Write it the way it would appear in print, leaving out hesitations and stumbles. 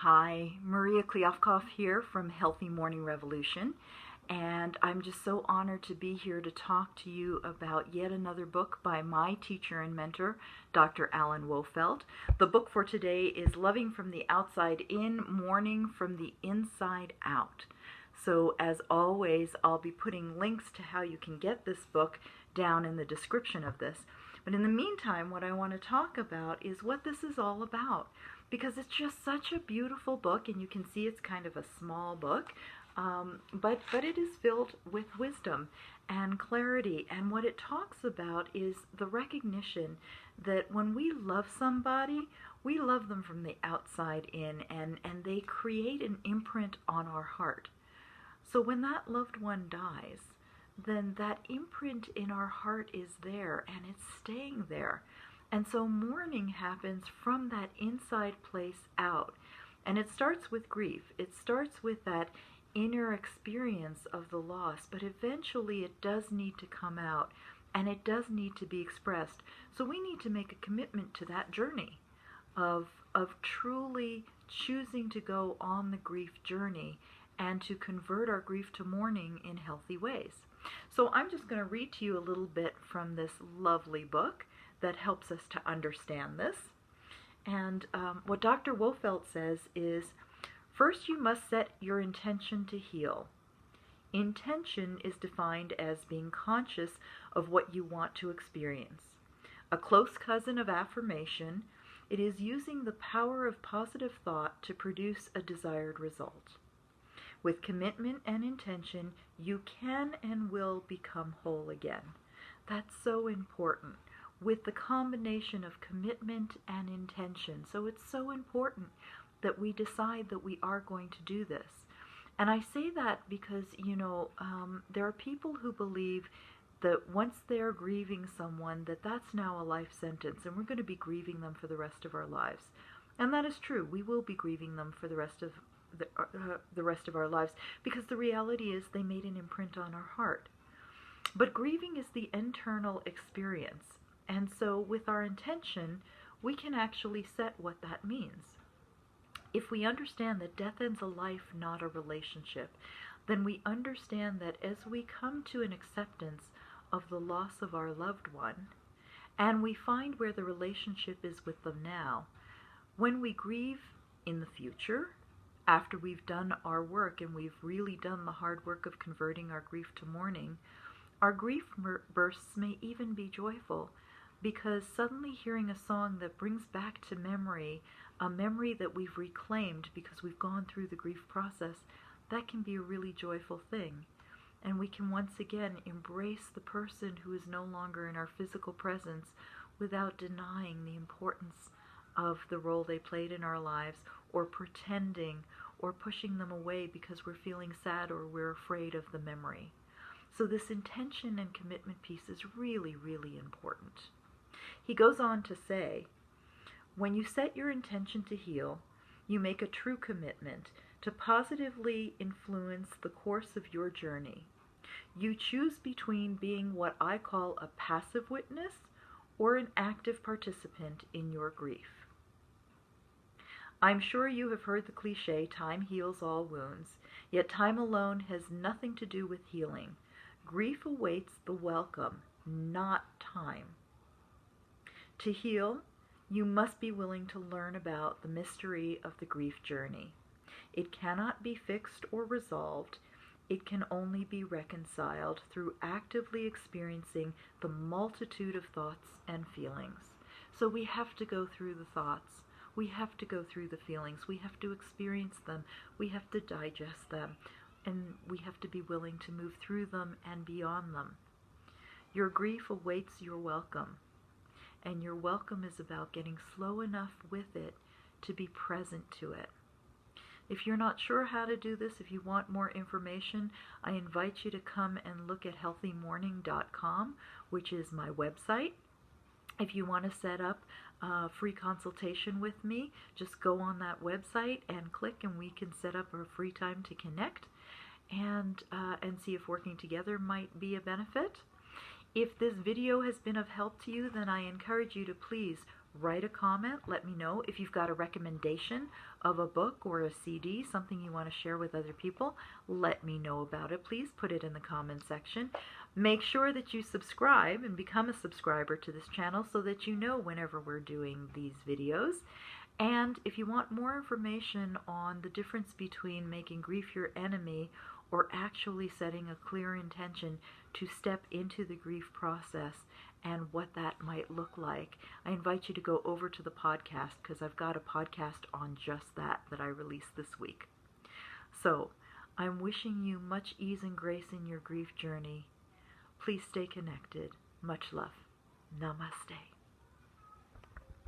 Hi, Maria Kliavkoff here from Healthy Mourning Revolution, and I'm just so honored to be here to talk to you about yet another book by my teacher and mentor, Dr. Alan Wofelt. The book for today is Loving from the Outside In, Mourning from the Inside Out. So as always, I'll be putting links to how you can get this book down in the description of this. But in the meantime, what I want to talk about is what this is all about, because it's just such a beautiful book, and you can see it's kind of a small book, but it is filled with wisdom and clarity. And what it talks about is the recognition that when we love somebody, we love them from the outside in, and they create an imprint on our heart. So when that loved one dies, then that imprint in our heart is there, and it's staying there. And so mourning happens from that inside place out. And it starts with grief. It starts with that inner experience of the loss, but eventually it does need to come out, and it does need to be expressed. So we need to make a commitment to that journey of truly choosing to go on the grief journey and to convert our grief to mourning in healthy ways. So I'm just going to read to you a little bit from this lovely book that helps us to understand this. And what Dr. Wofelt says is, first you must set your intention to heal. Intention is defined as being conscious of what you want to experience. A close cousin of affirmation, it is using the power of positive thought to produce a desired result. With commitment and intention, you can and will become whole again. That's so important. With the combination of commitment and intention. So it's so important that we decide that we are going to do this. And I say that because, there are people who believe that once they're grieving someone, that's now a life sentence, and we're going to be grieving them for the rest of our lives. And that is true. We will be grieving them for the rest of our lives, because the reality is they made an imprint on our heart. But grieving is the internal experience. And so with our intention, we can actually set what that means. If we understand that death ends a life, not a relationship, then we understand that as we come to an acceptance of the loss of our loved one, and we find where the relationship is with them now, when we grieve in the future, after we've done our work and we've really done the hard work of converting our grief to mourning, our grief bursts may even be joyful, because suddenly hearing a song that brings back to memory a memory that we've reclaimed because we've gone through the grief process, that can be a really joyful thing. And we can once again embrace the person who is no longer in our physical presence without denying the importance of the role they played in our lives, or pretending or pushing them away because we're feeling sad or we're afraid of the memory. So this intention and commitment piece is really, really important. He goes on to say, when you set your intention to heal, you make a true commitment to positively influence the course of your journey. You choose between being what I call a passive witness or an active participant in your grief. I'm sure you have heard the cliche, time heals all wounds, yet time alone has nothing to do with healing. Grief awaits the welcome, not time. To heal, you must be willing to learn about the mystery of the grief journey. It cannot be fixed or resolved. It can only be reconciled through actively experiencing the multitude of thoughts and feelings. So we have to go through the thoughts. We have to go through the feelings. We have to experience them. We have to digest them. And we have to be willing to move through them and beyond them. Your grief awaits your welcome. And your welcome is about getting slow enough with it to be present to it. If you're not sure how to do this, if you want more information, I invite you to come and look at healthymourning.com, which is my website. If you want to set up a free consultation with me, just go on that website and click, and we can set up a free time to connect and see if working together might be a benefit. If this video has been of help to you, then I encourage you to please write a comment. Let me know if you've got a recommendation of a book or a CD, something you want to share with other people. Let me know about it. Please put it in the comment section. Make sure that you subscribe and become a subscriber to this channel so that you know whenever we're doing these videos. And if you want more information on the difference between making grief your enemy or actually setting a clear intention to step into the grief process and what that might look like, I invite you to go over to the podcast, because I've got a podcast on just that I released this week. So I'm wishing you much ease and grace in your grief journey. Please stay connected. Much love. Namaste.